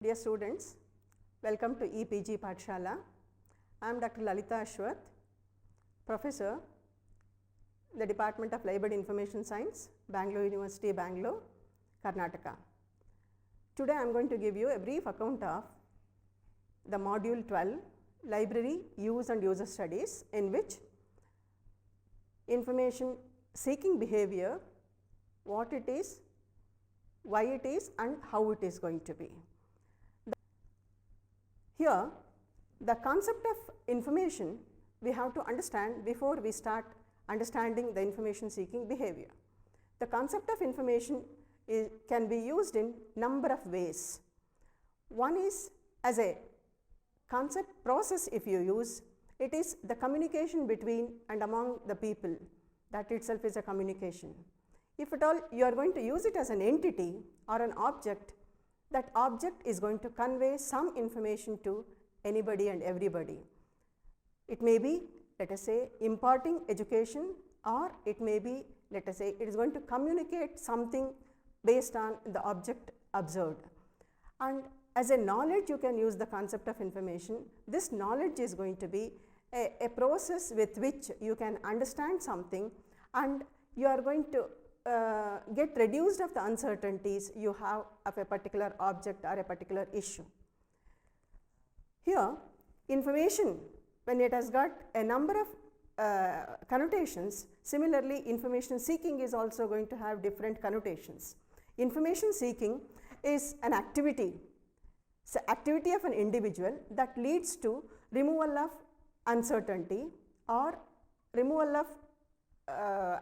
Dear students, welcome to EPG Pathshala. I am Dr. Lalita Ashwath, Professor, the Department of Library Information Science, Bangalore University, Bangalore, Karnataka. Today I am going to give you a brief account of the Module 12, Library Use and User Studies, in which information seeking behavior, what it is, why it is, and how it is going to be. Here, the concept of information we have to understand before we start understanding the information seeking behavior. The concept of information can be used in number of ways. One is as a concept process. If you use it, is the communication between and among the people. That itself is a communication. If at all you are going to use it as an entity or an object, that object is going to convey some information to anybody and everybody. It may be, let us say, imparting education, or it may be, let us say, it is going to communicate something based on the object observed. And as a knowledge, you can use the concept of information. This knowledge is going to be a process with which you can understand something, and you are going to get reduced of the uncertainties you have of a particular object or a particular issue. Here, information, when it has got a number of connotations, similarly information seeking is also going to have different connotations. Information seeking is an activity, so activity of an individual that leads to removal of uncertainty or removal of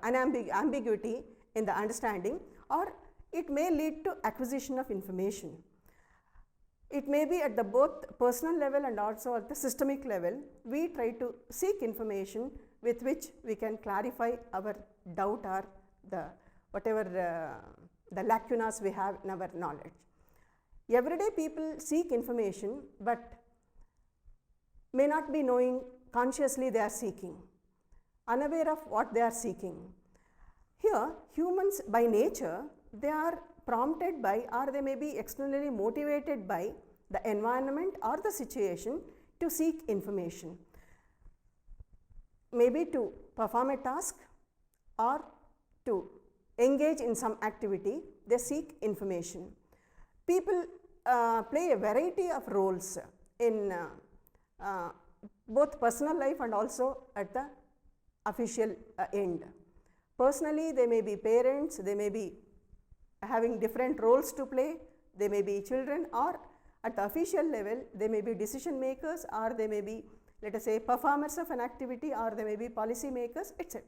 ambiguity in the understanding, or it may lead to acquisition of information. It may be at the both personal level and also at the systemic level. We try to seek information with which we can clarify our doubt or the whatever the lacunas we have in our knowledge. Everyday people seek information, but may not be knowing consciously they are seeking, unaware of what they are seeking. Here, humans by nature, they are prompted by, or they may be externally motivated by the environment or the situation to seek information. Maybe to perform a task or to engage in some activity, they seek information. People play a variety of roles in both personal life and also at the official end. Personally, they may be parents, they may be having different roles to play, they may be children, or at the official level, they may be decision makers, or they may be, let us say, performers of an activity, or they may be policy makers, etc.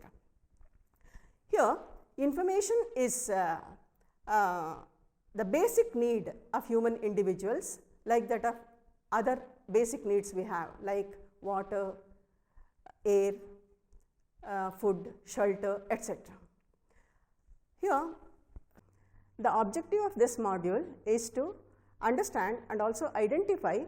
Here, information is the basic need of human individuals, like that of other basic needs we have, like water, air, food, shelter, etc. Here, the objective of this module is to understand and also identify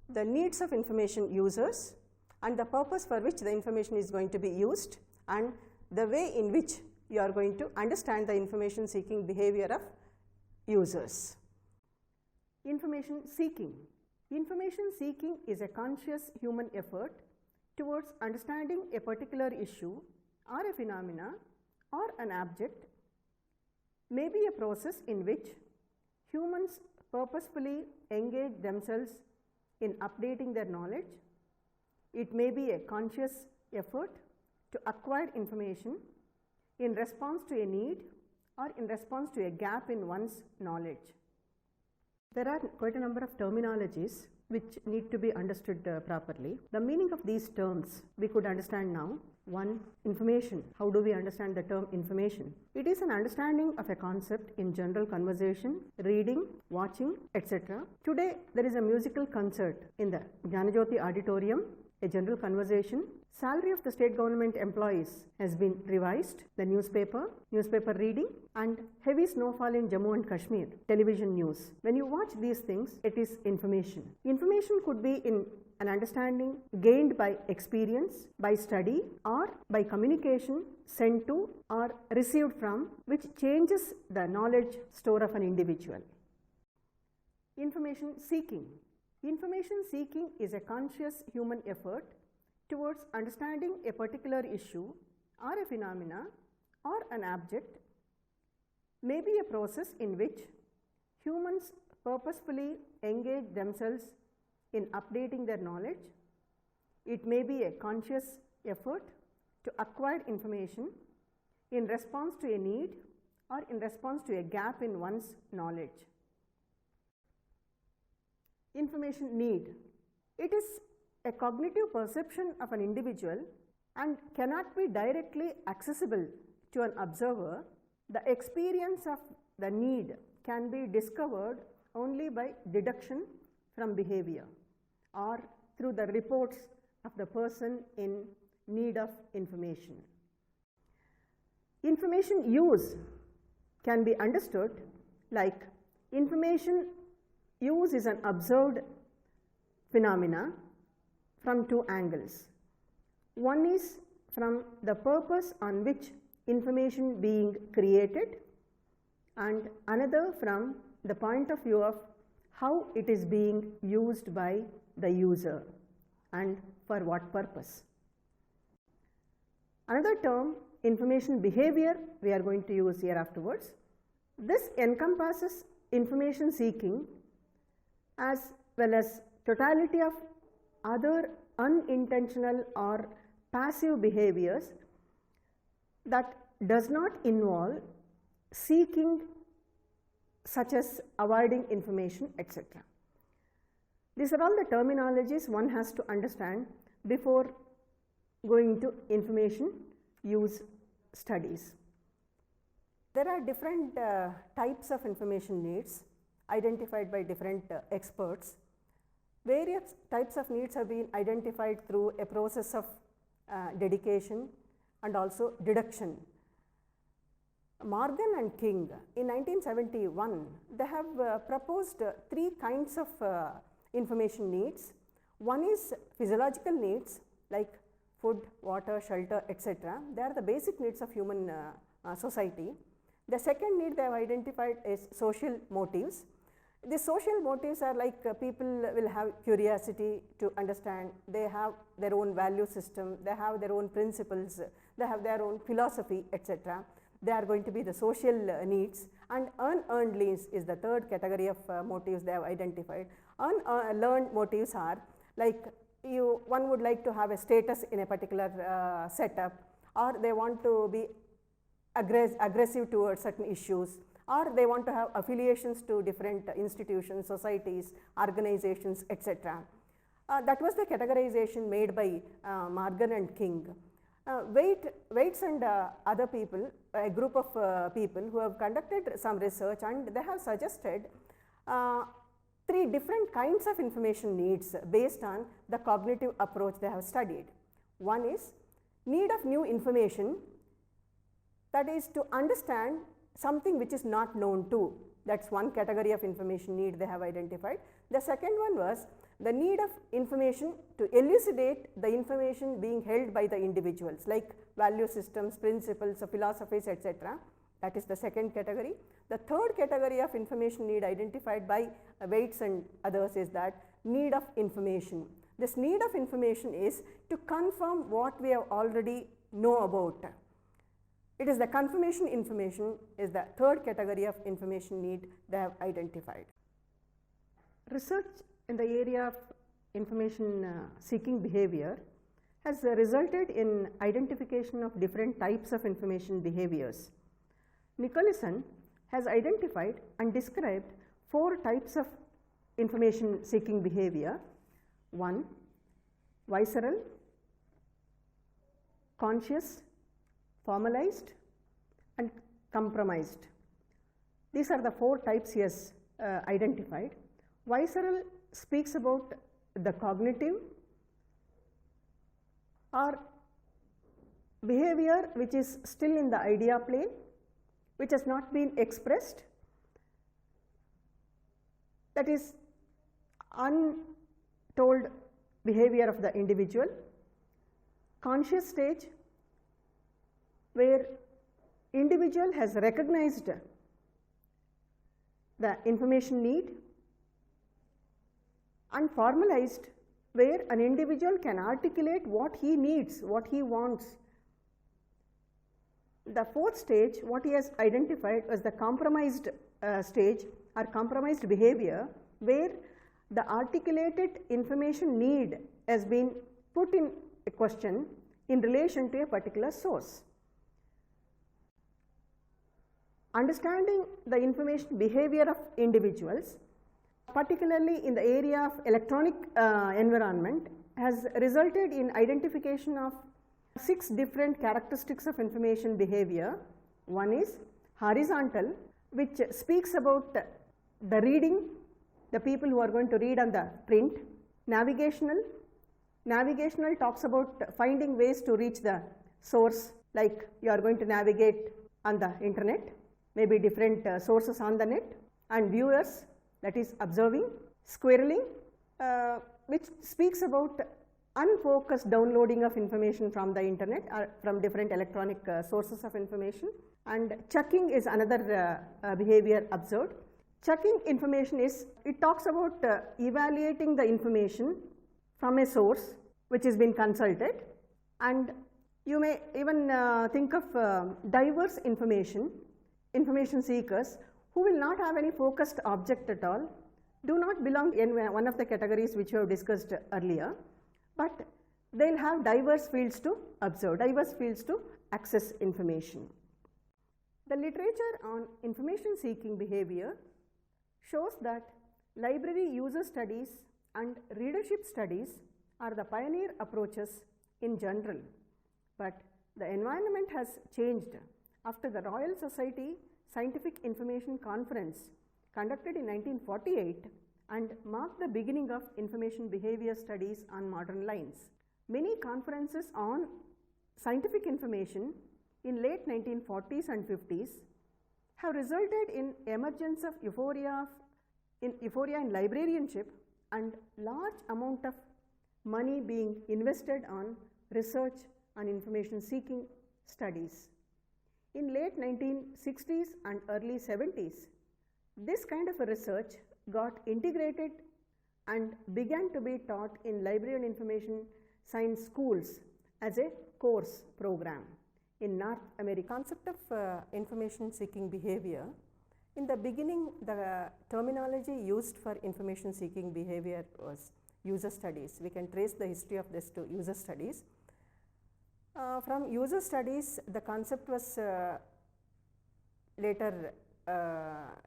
the needs of information users and the purpose for which the information is going to be used, and the way in which you are going to understand the information seeking behavior of users. Information seeking. Information seeking is a conscious human effort towards understanding a particular issue or a phenomena or an object. May be a process in which humans purposefully engage themselves in updating their knowledge. It may be a conscious effort to acquire information in response to a need or in response to a gap in one's knowledge. There are quite a number of terminologies which need to be understood properly. The meaning of these terms we could understand now. One, information. How do we understand the term information? It is an understanding of a concept in general conversation, reading, watching, etc. Today there is a musical concert in the Jnanajyoti auditorium, a general conversation. Salary of the state government employees has been revised, the newspaper reading, and heavy snowfall in Jammu and Kashmir, television news. When you watch these things, it is information. Information could be in an understanding gained by experience, by study, or by communication sent to or received from, which changes the knowledge store of an individual. Information seeking. Information seeking is a conscious human effort towards understanding a particular issue or a phenomena or an object, may be a process in which humans purposefully engage themselves in updating their knowledge. It may be a conscious effort to acquire information in response to a need or in response to a gap in one's knowledge. Information need. It is a cognitive perception of an individual and cannot be directly accessible to an observer. The experience of the need can be discovered only by deduction from behavior or through the reports of the person in need of information. Information use can be understood like information use is an observed phenomena from two angles. One is from the purpose on which information being created, and another from the point of view of how it is being used by the user and for what purpose. Another term, information behavior, we are going to use here afterwards. This encompasses information seeking as well as totality of other unintentional or passive behaviors that does not involve seeking, such as avoiding information, etc. These are all the terminologies one has to understand before going to information use studies. There are different types of information needs identified by different experts. Various types of needs have been identified through a process of dedication and also deduction. Morgan and King in 1971, they have proposed three kinds of information needs. One is physiological needs like food, water, shelter, etc. They are the basic needs of human society. The second need they have identified is social motives. The social motives are like people will have curiosity to understand, they have their own value system, they have their own principles, they have their own philosophy, etc. They are going to be the social needs, and unearned needs is the third category of motives they have identified. Unlearned motives are like one would like to have a status in a particular setup, or they want to be aggressive towards certain issues, or they want to have affiliations to different institutions, societies, organizations, etc. That was the categorization made by Morgan and King. Waits and other people, a group of people who have conducted some research, and they have suggested three different kinds of information needs based on the cognitive approach they have studied. One is need of new information, that is to understand something which is not known to. That's one category of information need they have identified. The second one was the need of information to elucidate the information being held by the individuals, like value systems, principles, philosophies, etc. That is the second category. The third category of information need identified by Waits and others is that need of information. This need of information is to confirm what we have already know about. It is the confirmation information is the third category of information need they have identified. Research in the area of information seeking behavior has resulted in identification of different types of information behaviors. Nicolaisen has identified and described 4 types of information seeking behavior. 1. Visceral, conscious, formalized, and compromised. These are the 4 types he has identified. Visceral speaks about the cognitive or behavior which is still in the idea plane, which has not been expressed, that is untold behavior of the individual. Conscious stage, where individual has recognized the information need and formalized, where an individual can articulate what he needs, what he wants. The fourth stage, what he has identified as the compromised stage or compromised behavior, where the articulated information need has been put in a question in relation to a particular source. Understanding the information behavior of individuals, particularly in the area of electronic environment, has resulted in identification of 6 different characteristics of information behavior. One is horizontal, which speaks about the reading, the people who are going to read on the print. Navigational talks about finding ways to reach the source, like you are going to navigate on the internet, maybe different sources on the net. And viewers, that is observing. Squirreling, which speaks about unfocused downloading of information from the internet or from different electronic sources of information. And chucking is another behavior observed. Chucking information is, it talks about evaluating the information from a source which has been consulted, and you may even think of diverse information seekers who will not have any focused object at all, do not belong in one of the categories which we have discussed earlier, but they will have diverse fields to observe, diverse fields to access information. The literature on information seeking behavior shows that library user studies and readership studies are the pioneer approaches in general, but the environment has changed after the Royal Society Scientific Information Conference conducted in 1948 and marked the beginning of information behavior studies on modern lines. Many conferences on scientific information in late 1940s and 50s have resulted in emergence of euphoria in librarianship and large amount of money being invested on research on information seeking studies. In late 1960s and early 70s, this kind of a research got integrated and began to be taught in library and information science schools as a course program in North America. Concept of information seeking behavior. In the beginning, the terminology used for information seeking behavior was user studies. We can trace the history of this to user studies. From user studies, the concept was later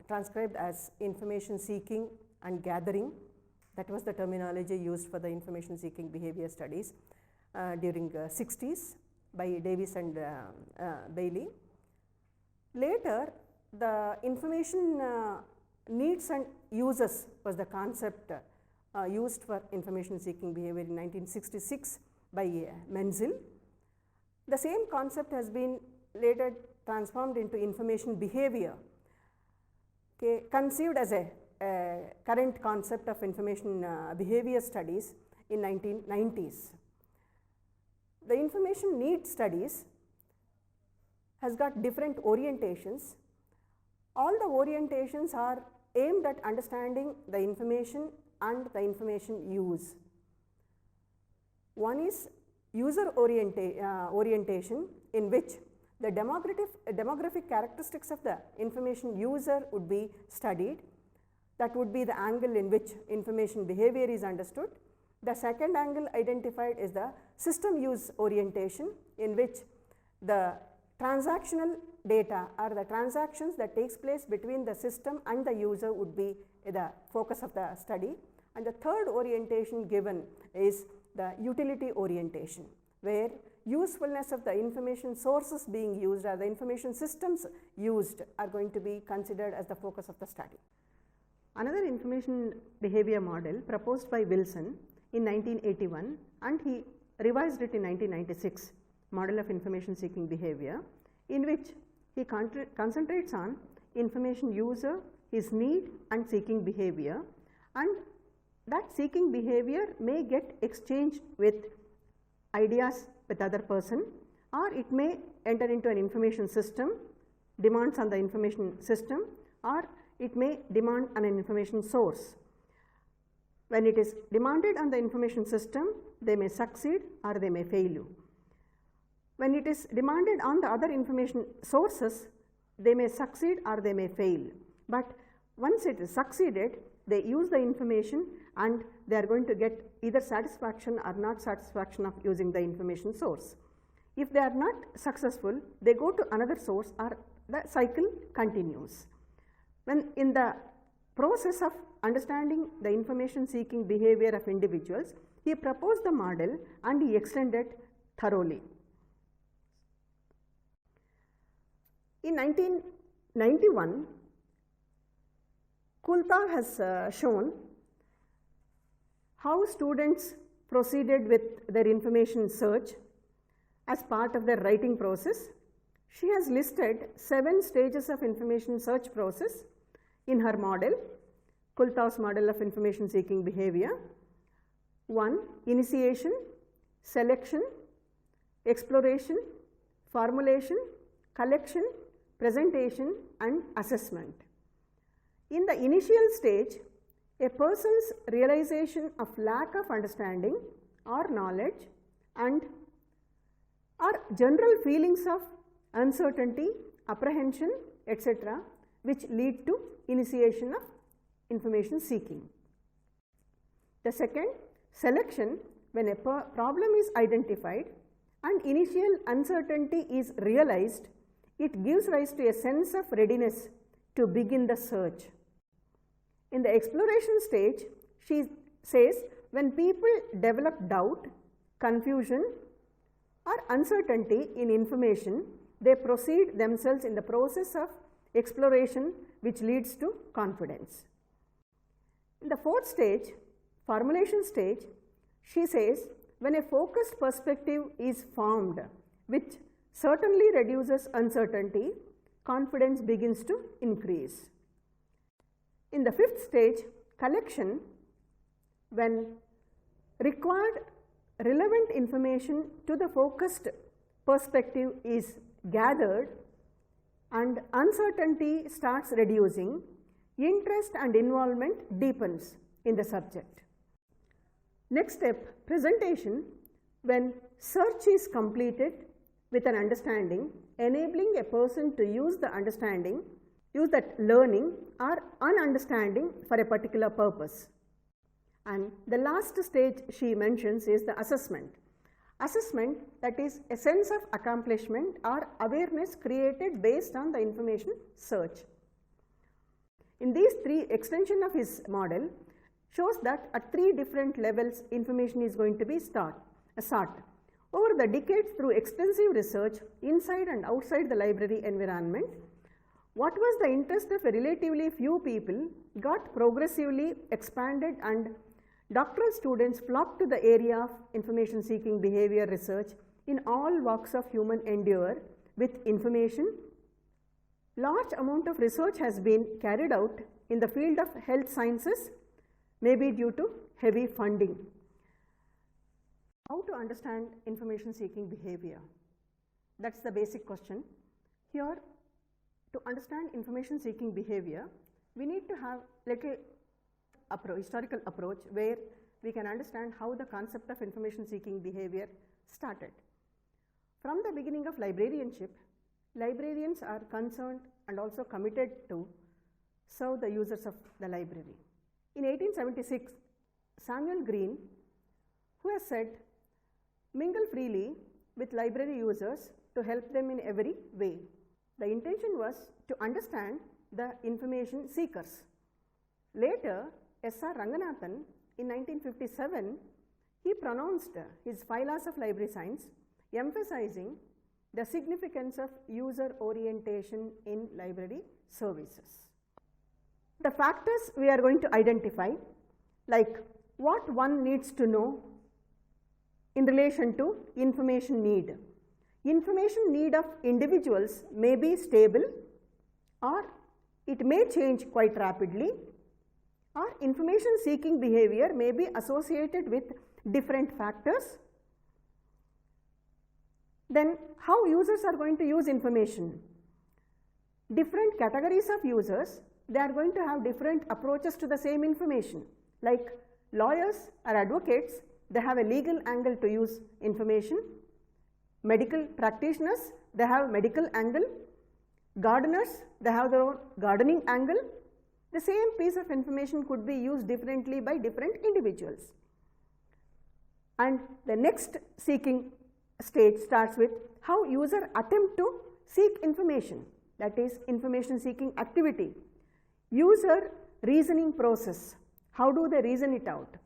transcribed as information seeking and gathering. That was the terminology used for the information seeking behavior studies during 60s by Davis and Bailey. Later, the information needs and uses was the concept used for information seeking behavior in 1966 by Menzel. The same concept has been later transformed into information behavior, conceived as a current concept of information behavior studies in 1990s. The information needs studies has got different orientations. All the orientations are aimed at understanding the information and the information use. One is user orientation, in which the demographic characteristics of the information user would be studied. That would be the angle in which information behavior is understood. The second angle identified is the system use orientation, in which the transactional data or the transactions that takes place between the system and the user would be the focus of the study. And the third orientation given is the utility orientation, where usefulness of the information sources being used or the information systems used are going to be considered as the focus of the study. Another information behavior model proposed by Wilson in 1981, and he revised it in 1996, model of information seeking behavior, in which he concentrates on information user, his need and seeking behavior, and that seeking behavior may get exchanged with ideas with other person, or it may enter into an information system, demands on the information system, or it may demand on an information source. When it is demanded on the information system, they may succeed or they may fail you. When it is demanded on the other information sources, they may succeed or they may fail. But once it is succeeded, they use the information and they are going to get either satisfaction or not satisfaction of using the information source. If they are not successful, they go to another source or the cycle continues. When in the process of understanding the information seeking behavior of individuals, he proposed the model and he extended thoroughly. In 1991, Kulthau has shown how students proceeded with their information search as part of their writing process. She has listed 7 stages of information search process in her model, Kulthau's model of information seeking behavior. 1. Initiation, selection, exploration, formulation, collection, presentation and assessment. In the initial stage, a person's realization of lack of understanding or knowledge and or general feelings of uncertainty, apprehension, etc., which lead to initiation of information seeking. The second, selection, when a problem is identified and initial uncertainty is realized, it gives rise to a sense of readiness to begin the search. In the exploration stage, she says when people develop doubt, confusion or uncertainty in information, they proceed themselves in the process of exploration which leads to confidence. In the fourth stage, formulation stage, she says when a focused perspective is formed which certainly reduces uncertainty, confidence begins to increase. In the fifth stage, collection, when required relevant information to the focused perspective is gathered and uncertainty starts reducing, interest and involvement deepens in the subject. Next step, presentation, when search is completed with an understanding, enabling a person to use the understanding, use that learning or understanding for a particular purpose. And the last stage she mentions is the assessment. Assessment, that is a sense of accomplishment or awareness created based on the information search. In these 3, extension of his model shows that at 3 different levels information is going to be sought. Over the decades, through extensive research inside and outside the library environment, what was the interest of a relatively few people got progressively expanded and doctoral students flocked to the area of information seeking behavior research in all walks of human endeavor with information. Large amount of research has been carried out in the field of health sciences, maybe due to heavy funding. How to understand information seeking behavior? That's the basic question. Here, to understand information seeking behavior, we need to have like a historical approach where we can understand how the concept of information seeking behavior started. From the beginning of librarianship, librarians are concerned and also committed to serve the users of the library. In 1876, Samuel Green, who has said, mingle freely with library users to help them in every way. The intention was to understand the information seekers. Later, S.R. Ranganathan in 1957, he pronounced his 5 laws of library science, emphasizing the significance of user orientation in library services. The factors we are going to identify, like what one needs to know in relation to information need. Information need of individuals may be stable or it may change quite rapidly, or information seeking behavior may be associated with different factors. Then how users are going to use information? Different categories of users, they are going to have different approaches to the same information. Like lawyers or advocates, they have a legal angle to use information. Medical practitioners, they have medical angle. Gardeners, they have their own gardening angle. The same piece of information could be used differently by different individuals. And the next seeking stage starts with how user attempt to seek information, that is information seeking activity. User reasoning process, how do they reason it out?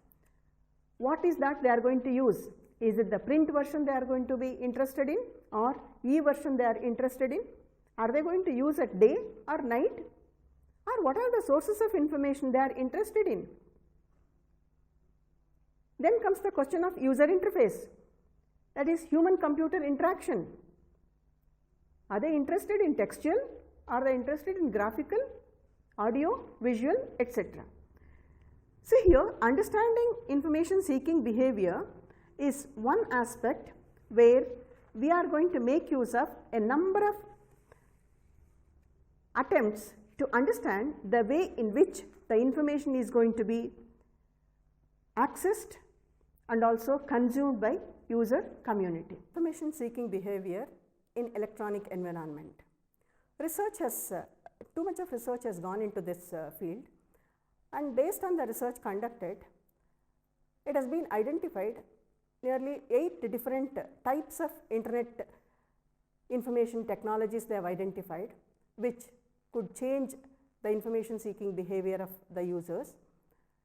What is that they are going to use? Is it the print version they are going to be interested in, or e-version they are interested in? Are they going to use at day or night? Or what are the sources of information they are interested in? Then comes the question of user interface, that is human computer interaction. Are they interested in textual? Are they interested in graphical, audio, visual, etc.? So here, understanding information seeking behavior is one aspect where we are going to make use of a number of attempts to understand the way in which the information is going to be accessed and also consumed by user community. Information seeking behavior in electronic environment. Research has, too much of research has gone into this field, and based on the research conducted, it has been identified nearly 8 different types of internet information technologies they have identified, which could change the information seeking behavior of the users,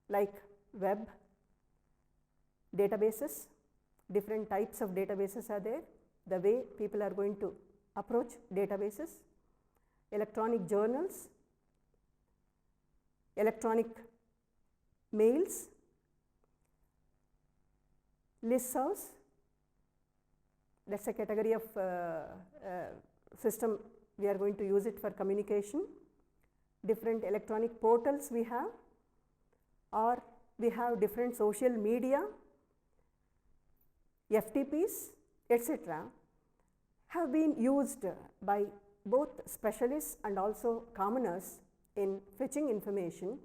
like web, databases, different types of databases are there, the way people are going to approach databases, electronic journals, electronic mails, listservs, that is a category of system we are going to use it for communication, different electronic portals we have, or we have different social media, FTPs, etc., have been used by both specialists and also commoners in fetching information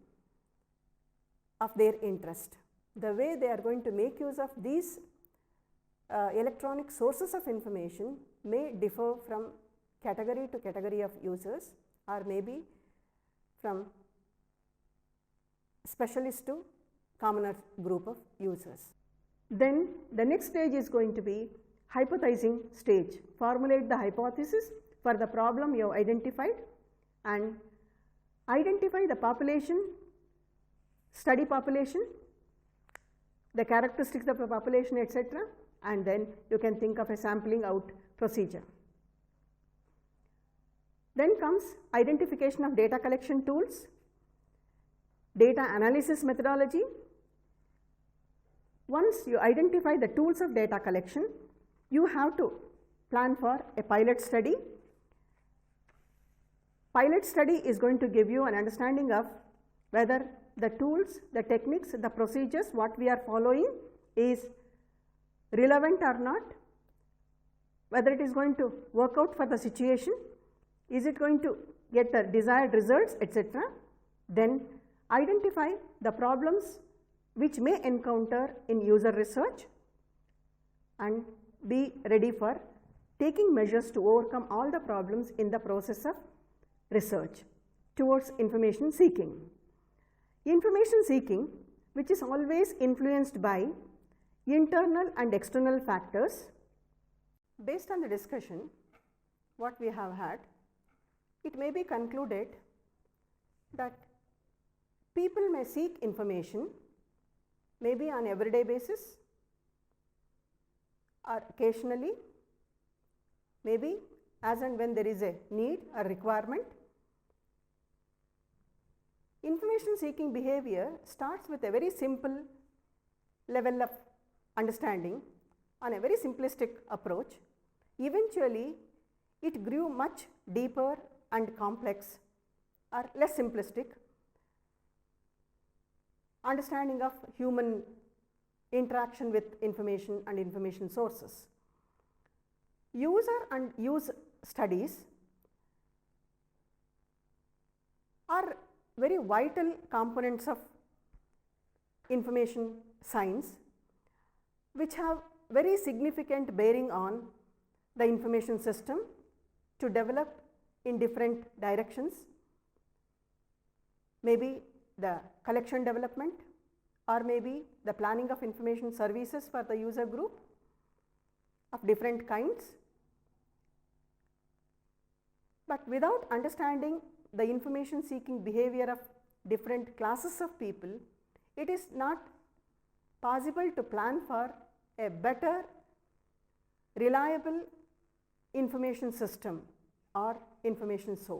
of their interest. The way they are going to make use of these electronic sources of information may differ from category to category of users, or maybe from specialist to commoner group of users. Then the next stage is going to be hypothesizing stage. Formulate the hypothesis for the problem you have identified and identify the population, study population, the characteristics of the population, etc., and then you can think of a sampling out procedure. Then comes identification of data collection tools, data analysis methodology. Once you identify the tools of data collection, you have to plan for a pilot study. Pilot study is going to give you an understanding of whether the tools, the techniques, the procedures, what we are following is relevant or not, whether it is going to work out for the situation, is it going to get the desired results, etc. Then identify the problems which may encounter in user research and be ready for taking measures to overcome all the problems in the process of research towards information seeking. Information seeking, which is always influenced by internal and external factors. Based on the discussion what we have had, it may be concluded that people may seek information maybe on everyday basis or occasionally, maybe as and when there is a need or requirement. Information seeking behavior starts with a very simple level of understanding on a very simplistic approach. Eventually, it grew much deeper and complex or less simplistic understanding of human interaction with information and information sources. User and use studies are very vital components of information science, which have very significant bearing on the information system to develop in different directions, maybe the collection development or maybe the planning of information services for the user group of different kinds. But without understanding the information seeking behavior of different classes of people, it is not possible to plan for a better, reliable information system or information source.